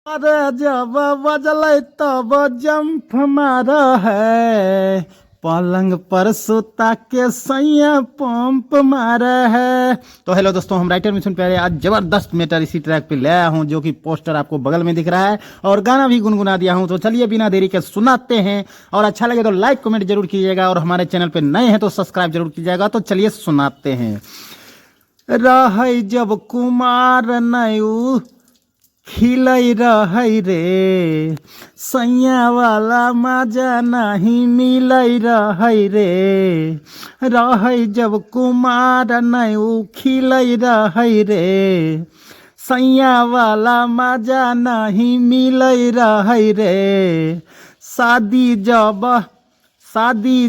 अरे जब बजलै तब जंप मारा है, पलंग पर सुता के सैया पंप मारा है। तो हेलो दोस्तों, हम राइटर मिथुन प्यारे आज जबरदस्त मेटर इसी ट्रैक पे लाया हूं, जो कि पोस्टर आपको बगल में दिख रहा है और गाना भी गुनगुना दिया हूं। तो चलिए बिना देरी के सुनाते हैं, और अच्छा लगे तो लाइक कमेंट जरूर कीजिएगा, और हमारे चैनल पे नए हैं तो सब्सक्राइब जरूर कीजिएगा। तो चलिए सुनाते हैं। रह जब कुमार नयू खिलै रहै रे, सैया वाला मजा नहीं मिलै रहै रे। रहै जब कुमार नयू खिलै रहै रे, सैया वाला मजा नहीं मिलै रहै रे। शादी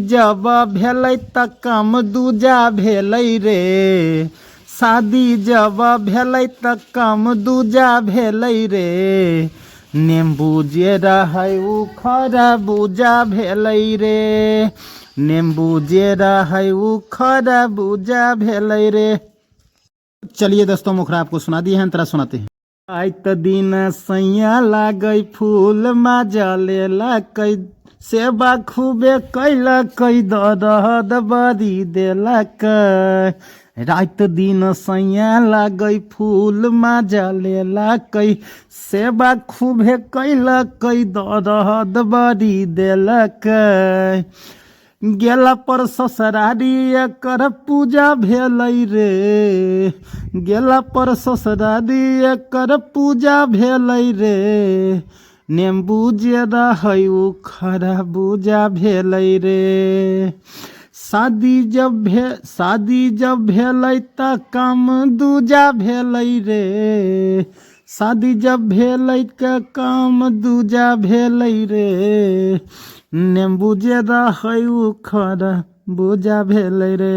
जब भेलै त कम दूजा भेलै रे, शादी जब भेलै त कम दूजा भेलै रे। नेम्बू जे रहै उ खरबूजा भेलै रे, नेम्बू जे रहै उ खरबूजा भेलै रे। चलिए दोस्तों, मुखरा आपको सुना दिए हैं, तरह सुनाते हैं। आइत दिन सैया लागै फूल मजा लेलकै, सेवा खूबे कैलकै दर्द बड़ी देलकै। रात दिन सैया लागै फूल मजा लेलकै, सेवा खूबे कैलकै दर्द बड़ी देलकै। गेला पर ससुरारी एकर पूजा भेलै रे, गेला पर ससुरारी एकर पूजा भेलै रे। नेम्बू जे रहै उ खरबूजा भेलै रे। शादी जब भेलै त काम दूजा भेलै रे, शादी जब भेलै त काम दूजा भेलै रे। नेम्बू जे रहै उ खरबूजा भेलै रे,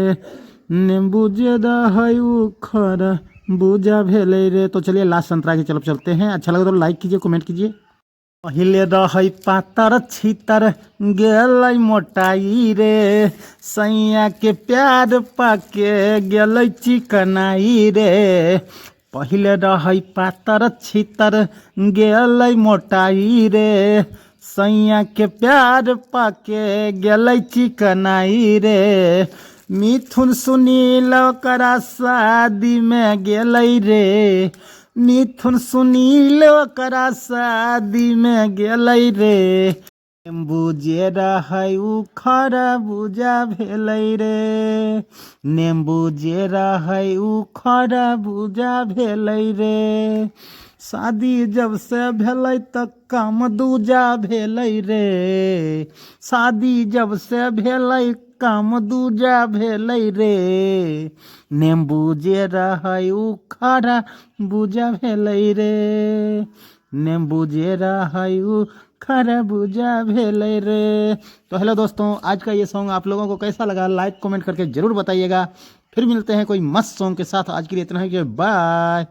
नेम्बू जे रहै उ खरबूजा भेलै रे। तो चलिए लास्ट संतरा की तरफ चलते हैं। अच्छा लगे तो लाइक कीजिए, कमेंट कीजिए। पहिले रहै पातर छितर गेलै मोटाई रे, सैया के प्यार पाके गेलै चिकनाई रे। पहिले रहै पातर छितर गेलै मोटाई रे, सैया के प्यार पाके गेलै चिकनाई रे। मिथुन सुनील ओकरा शादी में गेलै रे, मिथुन सुनील ओकरा शादी में गेलै रे। नेम्बू जे रहै उ खरबूजा भेलै रे, नेम्बू जे रहै उ खरबूजा भेलै रे। शादी जब से भेलै त काम दूजा भेलै रे, शादी जब से भेलै काम दूजा भेलै रे। नेम्बू जे रहै उ खरबूजा भेलै रे, नेम्बू जे रहै उ खरबूजा भेलै रे। तो हेलो दोस्तों, आज का ये सॉन्ग आप लोगों को कैसा लगा, लाइक कमेंट करके जरूर बताइएगा। फिर मिलते हैं कोई मस्त सॉन्ग के साथ। आज के लिए इतना ही, बाय।